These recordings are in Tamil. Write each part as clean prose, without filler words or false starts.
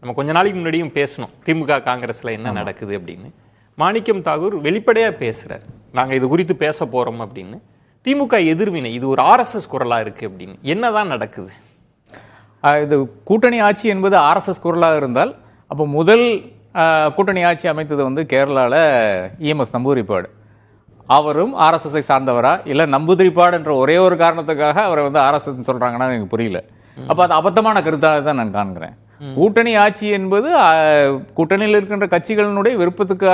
நம்ம கொஞ்ச நாளைக்கு முன்னாடியும் பேசணும் திமுக காங்கிரஸ்ல என்ன நடக்குது அப்படின்னு. மாணிக்கம் தாகூர் வெளிப்படையா பேசுறாரு, நாங்க இது குறித்து பேச போறோம் அப்படின்னு. திமுக எதிர்வினை, இது ஒரு RSS குரலா இருக்கு அப்படின்னு. என்னதான் நடக்குது? இது கூட்டணி ஆட்சி என்பது RSS குரலாக இருந்தால் அப்போ முதல் கூட்டணி ஆட்சி அமைத்தது வந்து கேரளாவில் EMS நம்பூதிரிப்பாடு. அவரும் RSS சார்ந்தவரா இல்லை நம்பூதிரிப்பாடு என்ற ஒரே ஒரு காரணத்துக்காக அவரை வந்து RSS சொல்றாங்கன்னா எனக்கு புரியல. அப்போ அது அபத்தமான கருத்தாக தான் நான் காண்கிறேன். கூட்டணி ஆட்சி என்பது கூட்டணியில் இருக்கின்ற கட்சிகளினுடைய விருப்பத்துக்கு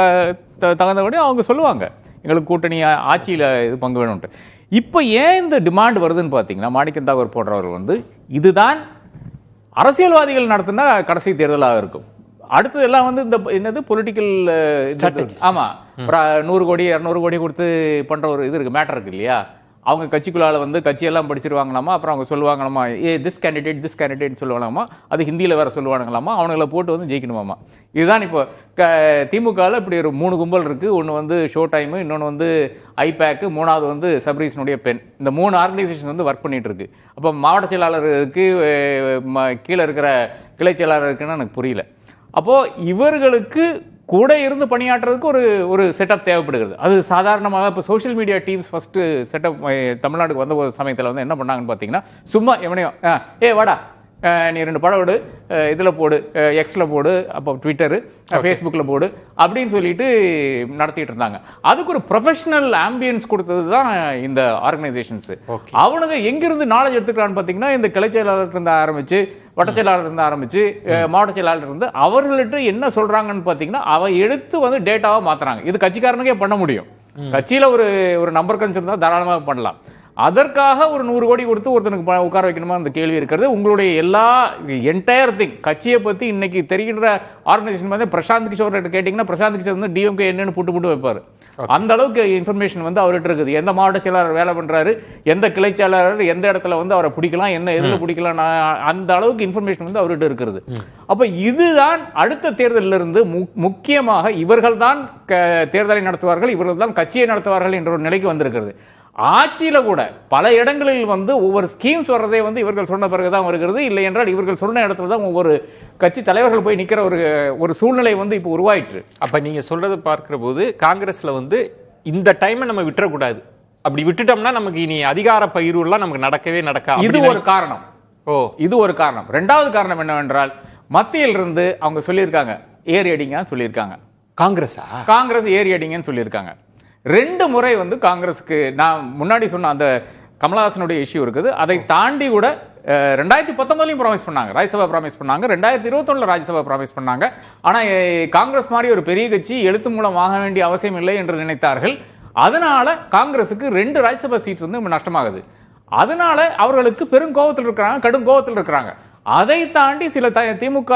தகுந்தபடி அவங்க சொல்லுவாங்க, எங்களுக்கு கூட்டணி ஆட்சியில் இது பங்கு வேணும்ட்டு. இப்போ ஏன் இந்த டிமாண்ட் வருதுன்னு பார்த்தீங்கன்னா, மாணிக்கம் தாகூர் போன்றவர் வந்து இதுதான் அரசியல்வாதிகள் நடத்தினா கடைசி தேர்தலாக இருக்கும். அடுத்தது எல்லாம் வந்து இந்த என்னது பொலிட்டிக்கல், ஆமா 100 கோடி 200 கோடி கொடுத்து பண்ற ஒரு இது இருக்கு, மேட்டர் இருக்கு இல்லையா. அவங்க கட்சிக்குள்ளால வந்து கட்சியெல்லாம் படிச்சிருவாங்களாமா, அப்புறம் அவங்க சொல்லுவாங்களாமா திஸ் கேண்டிடேட் சொல்லுவாங்களாமா, அது ஹிந்தியில் வேற சொல்லுவாங்களாமா, அவங்கள போட்டு வந்து ஜெயிக்கணுமாமா. இதுதான் இப்போ திமுகவில் இப்படி ஒரு 3 கும்பல் இருக்கு. ஒன்று வந்து ஷோ டைமு, இன்னொன்று வந்து ஐபேக்கு, மூணாவது வந்து சப்ரீஸனுடைய பெண். இந்த 3 ஆர்கனைசேஷன் வந்து ஒர்க் பண்ணிட்டு இருக்கு. அப்போ மாவட்ட செயலாளருக்கு கீழே இருக்கிற கிளை செயலாளர் இருக்குன்னு எனக்கு புரியல. அப்போ இவர்களுக்கு கூட இருந்து பணியாற்றுறதுக்கு ஒரு செட்டப் தேவைப்படுகிறது. அது சாதாரணமாக இப்போ social media teams first setup தமிழ்நாடுக்கு வந்த ஒரு சமயத்தில் வந்து என்ன பண்ணாங்கன்னு பார்த்தீங்கன்னா, சும்மா எவனையோ வாடா நீ 2 படம் போடு, இதில் போடு, எக்ஸில் போடு, அப்போ ட்விட்டரு ஃபேஸ்புக்கில் போடு அப்படின்னு சொல்லிட்டு நடத்திட்டு இருந்தாங்க. அதுக்கு ஒரு ப்ரொஃபஷனல் ஆம்பியன்ஸ் கொடுத்தது தான் இந்த ஆர்கனைசேஷன்ஸ். அவனுங்க எங்கிருந்து நாலேஜ் எடுத்துக்கலான்னு பார்த்தீங்கன்னா, இந்த கிளை செயலாளர் இருந்து ஆரம்பிச்சு, வட்ட செயலாளர் இருந்து ஆரம்பிச்சு, மாவட்ட செயலாளர் இருந்து அவர்கள்ட்ட என்ன சொல்றாங்கன்னு பார்த்தீங்கன்னா, அவ எடுத்து வந்து டேட்டாவை மாத்துறாங்க. இது கட்சிக்காரனுக்கே பண்ண முடியும். கட்சியில் ஒரு நம்பர் கன்ஸ் இருந்தால் தாராளமாக பண்ணலாம். அதற்காக ஒரு 100 கோடி கொடுத்து ஒருத்தனுக்கு உட்கார வைக்கணுமா அந்த கேள்வி இருக்கிறது. உங்களுடைய எல்லா என்டையர் திங் கட்சியை பற்றி இன்னைக்கு தெரிகின்ற ஆர்கனைசேஷன் வந்து பிரசாந்த் கிஷோர் கேட்டிங்கன்னா, பிரசாந்த் கிஷோர் வந்து DMK என்னன்னு புட்டு வைப்பார். அந்த அளவுக்கு இன்ஃபர்மேஷன் வந்து அவர்கிட்ட இருக்குது. எந்த மாவட்ட செயலாளர் வேலை பண்றாரு, எந்த கிளை செயலாளர் எந்த இடத்துல வந்து அவரை பிடிக்கலாம், என்ன எதில் பிடிக்கலாம், அந்த அளவுக்கு இன்ஃபர்மேஷன் வந்து அவர்கிட்ட இருக்கிறது. அப்ப இதுதான் அடுத்த தேர்தலில் இருந்து முக்கியமாக இவர்கள் தான் தேர்தலை நடத்துவார்கள், இவர்கள் தான் கட்சியை நடத்துவார்கள் என்ற ஒரு நிலைக்கு வந்திருக்கிறது. ஆட்சியில கூட பல இடங்களில் வந்து ஒவ்வொரு ஸ்கீம்ஸ் வர்றதே வந்து இவர்கள் சொன்ன பிறகுதான் வருகிறது. இல்லை என்றால் இவர்கள் சொன்ன இடத்துல தான் ஒவ்வொரு கட்சி தலைவர்கள் போய் நிற்கிற ஒரு சூழ்நிலை வந்து இப்போ உருவாயிற்று. அப்ப நீங்க சொல்றது பார்க்கிற போது காங்கிரஸ்ல வந்து இந்த டைமை நம்ம விட்டுறக்கூடாது, அப்படி விட்டுட்டோம்னா நமக்கு இனி அதிகார பகிர்வுலாம் நமக்கு நடக்காது. இது ஒரு காரணம். இது ஒரு காரணம். 2வது காரணம் என்னவென்றால், மத்தியில் இருந்து அவங்க சொல்லியிருக்காங்க ஏறி அடிங்க சொல்லியிருக்காங்க. காங்கிரஸ் ஏறி அடிங்கன்னு சொல்லியிருக்காங்க. 2 முறை வந்து காங்கிரஸுக்கு நான் முன்னாடி சொன்ன அந்த கமலஹாசனுடைய இஷ்யூ இருக்குது. அதை தாண்டி கூட 2019 ப்ராமிஸ் பண்ணாங்க, ராஜ்யசபா ப்ராமிஸ் பண்ணாங்க, 2021 ராஜ்யசபா ப்ராமிஸ் பண்ணாங்க. ஆனால் காங்கிரஸ் மாதிரி ஒரு பெரிய கட்சி எழுத்து மூலம் ஆக வேண்டிய அவசியம் இல்லை என்று நினைத்தார்கள். அதனால காங்கிரஸுக்கு 2 ராஜ்யசபா சீட்ஸ் வந்து நஷ்டமாகுது. அதனால அவர்களுக்கு பெரும் கோபத்தில் இருக்கிறாங்க, கடும் கோபத்தில் இருக்கிறாங்க. அதை தாண்டி சில திமுக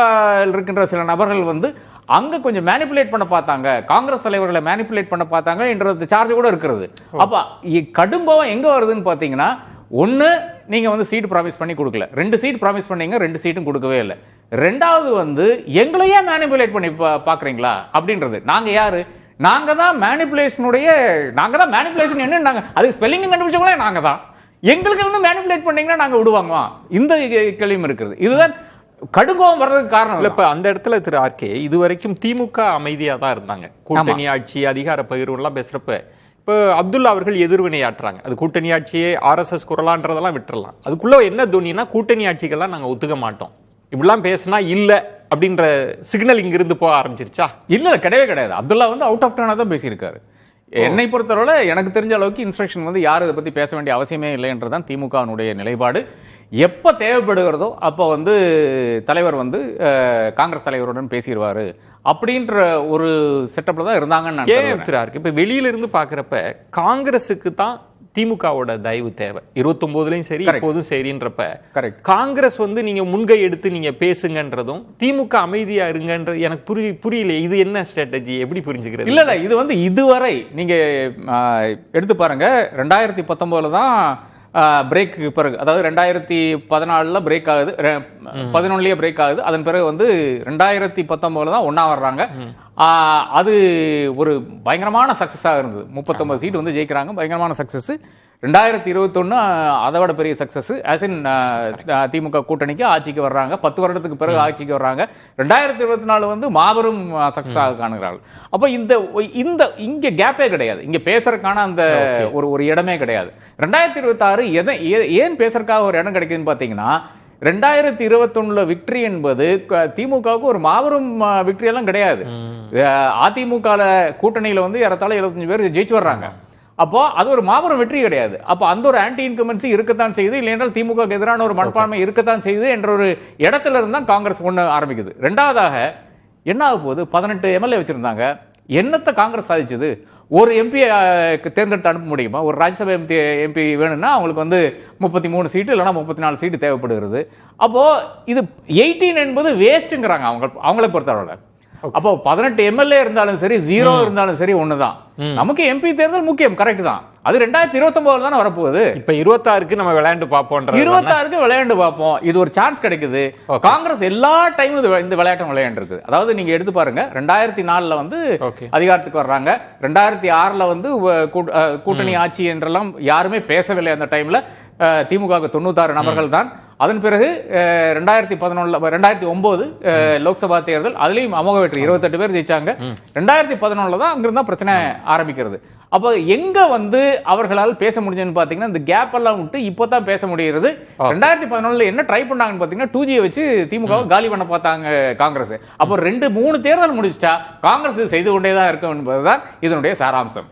இருக்கின்ற சில நபர்கள் வந்து அங்க கொஞ்சம் மேனிபுலேட் பண்ண பார்த்தாங்க, காங்கிரஸ் தலைவர்களை மேனிபுலேட் பண்ண பார்த்தாங்க என்ற சார்ஜ் கூட இருக்கிறது. அப்ப கடும்பவம் எங்க வருதுன்னு பாத்தீங்கன்னா, ஒன்னு நீங்க வந்து சீட் ப்ராமிஸ் பண்ணி கொடுக்கல, 2 சீட் ப்ராமிஸ் பண்ணீங்க, 2 சீட்டும் கொடுக்கவே இல்லை. 2வது வந்து எங்களையே மேனிபுலேட் பண்ணி பாக்குறீங்களா அப்படின்றது. நாங்க யாரு? நாங்க தான் மேனிபுலேஷன் என்ன, அது ஸ்பெல்லிங் கண்டுபிடிச்சவங்களே நாங்க தான். எங்களுக்கு வந்து மேனிபுலேட் பண்ணீங்கன்னா நாங்க விடுவாங்க, இந்த கேள்வியும் இருக்குது. இதுதான் கடுங்கோவம் வர்றதுக்கு காரணம். இல்ல இப்ப அந்த இடத்துல திரு ஆர்கே, இதுவரைக்கும் திமுக அமைதியா தான் இருந்தாங்க. கூட்டணி ஆட்சி அதிகார பகிர்வு எல்லாம் பேசுறப்ப இப்போ அப்துல்லா அவர்கள் எதிர்வினை ஆற்றுறாங்க. அது கூட்டணி ஆட்சியே RSS குரலான்றதெல்லாம் விட்டுறலாம். அதுக்குள்ள என்ன தோனினா, கூட்டணி ஆட்சிகள்லாம் நாங்க ஒத்துக்க மாட்டோம், இப்படிலாம் பேசினா இல்ல அப்படின்ற சிக்னல் இங்கிருந்து போக ஆரம்பிச்சிருச்சா? இல்ல, கிடையவே கிடையாது. அப்துல்லா வந்து அவுட் ஆஃப் டர்னா தான் பேசியிருக்காரு. என்னை பொறுத்தவரை எனக்கு தெரிஞ்ச அளவுக்கு இன்ஸ்ட்ரக்ஷன் வந்து யாரும் இதை பத்தி பேச வேண்டிய அவசியமே இல்லை என்றுதான் திமுகனுடைய நிலைப்பாடு. எப்ப தேவைப்படுகிறதோ அப்ப வந்து தலைவர் வந்து காங்கிரஸ் தலைவருடன் பேசிடுவாரு அப்படின்ற ஒரு செட்டப்ல தான் இருந்தாங்கன்னு இருக்கு. இப்ப வெளியில இருந்து பாக்குறப்ப காங்கிரஸுக்கு தான் திமுகவோட தயவு தேவை. 29லயும் சரி, இப்போதும் சரின்றப்ப காங்கிரஸ் வந்து நீங்க முன்கை எடுத்து நீங்க பேசுங்கன்றதும், திமுக அமைதியா இருங்கன்றது எனக்கு புரியல. இது என்ன ஸ்ட்ராட்டஜி, எப்படி புரிஞ்சுக்கிறது? இல்ல இது வந்து இதுவரை நீங்க எடுத்து பாருங்க. 2019 தான் பிரேக்கு பிறகு, அதாவது 2014 பிரேக் ஆகுது, 11லயே பிரேக் ஆகுது. அதன் பிறகு வந்து 2019 தான் ஒன்னா வர்றாங்க. அது ஒரு பயங்கரமான சக்சஸாக இருந்தது. 39 சீட் வந்து ஜெயிக்கிறாங்க, பயங்கரமான சக்சஸ். 2021 அதை விட பெரிய சக்சஸ் ஆஸ் இன் திமுக கூட்டணிக்கு ஆட்சிக்கு வர்றாங்க, 10 வருடத்துக்கு பிறகு ஆட்சிக்கு வர்றாங்க. 2024 வந்து மாபெரும் சக்சஸ் ஆக காணுகிறார்கள். அப்ப இந்த இங்க கேப்பே கிடையாது, இங்க பேசுறதுக்கான அந்த ஒரு இடமே கிடையாது. 2026 ஏன் பேசுறதுக்காக ஒரு இடம் கிடைக்குதுன்னு பாத்தீங்கன்னா, 2021 விக்டரி என்பது திமுகவுக்கு ஒரு மாபெரும் விக்டரி எல்லாம் கிடையாது. அதிமுக கூட்டணியில வந்து ஏறத்தாழ 75 பேர் ஜெயிச்சு வர்றாங்க. அப்போ அது ஒரு மாபெரும் வெற்றி கிடையாது. அப்போ அந்த ஒரு ஆன்டி இன்கம்பன்சி இருக்கத்தான் செய்யுது, இல்லையென்றால் திமுக எதிரான ஒரு மனப்பான்மை இருக்கத்தான் செய்யுது என்ற ஒரு இடத்துல இருந்தா காங்கிரஸ் ஒண்ணு ஆரம்பிக்குது. ரெண்டாவதாக என்ன ஆக போகுது, 18 எம்எல்ஏ வச்சிருந்தாங்க, என்னத்தை காங்கிரஸ் சாதிச்சது? ஒரு எம்பி தேர்ந்தெடுத்து அனுப்ப முடியுமா? ஒரு ராஜ்யசபா எம்பி வேணும்னா அவங்களுக்கு வந்து 33 சீட்டு இல்லைன்னா 34 சீட்டு தேவைப்படுகிறது. அப்போ இது 18 என்பது வேஸ்ட்ங்கிறாங்க அவங்களை பொறுத்தவரை. அப்போ 18 எம்எல்ஏ இருந்தாலும் சரி, 0 இருந்தாலும் சரி ஒண்ணுதான். நமக்கு எம்பி தேர்தல் முக்கியம், கரெக்ட் தான். அது 2029 தானே வரப்போகுது. இப்ப 26க்கு நம்ம விளையாண்டு பார்ப்போம், 26க்கு விளையாண்டு பார்ப்போம். இது ஒரு சான்ஸ் கிடைக்குது. காங்கிரஸ் எல்லா டைமும் இந்த விளையாட்டம் விளையாண்டு இருக்கு. அதாவது நீங்க எடுத்து பாருங்க, 2004 வந்து அதிகாரத்துக்கு வர்றாங்க, 2006 வந்து கூட்டணி ஆட்சி என்றெல்லாம் யாருமே பேசவில்லை. அந்த டைம்ல திமுக 96 நபர்கள் தான். அதன் பிறகு 2009 லோக்சபா தேர்தல், அதுலயும் அமோக வெற்றி, 28 பேர் ஜெயிச்சாங்க. 2011 தான் அங்கிருந்தா பிரச்சனை ஆரம்பிக்கிறது. அப்ப எங்க வந்து அவர்களால் பேச முடிஞ்சதுன்னு பாத்தீங்கன்னா, இந்த கேப் எல்லாம் விட்டு இப்பதான் பேச முடிகிறது. 2011 என்ன ட்ரை பண்ணாங்கன்னு பாத்தீங்கன்னா, 2G வச்சு திமுக காலி பண்ண பார்த்தாங்க காங்கிரஸ். அப்போ 2-3 தேர்தல் முடிச்சிட்டா காங்கிரஸ் செய்து கொண்டேதான் இருக்கும் என்பதுதான் இதனுடைய சாராம்சம்.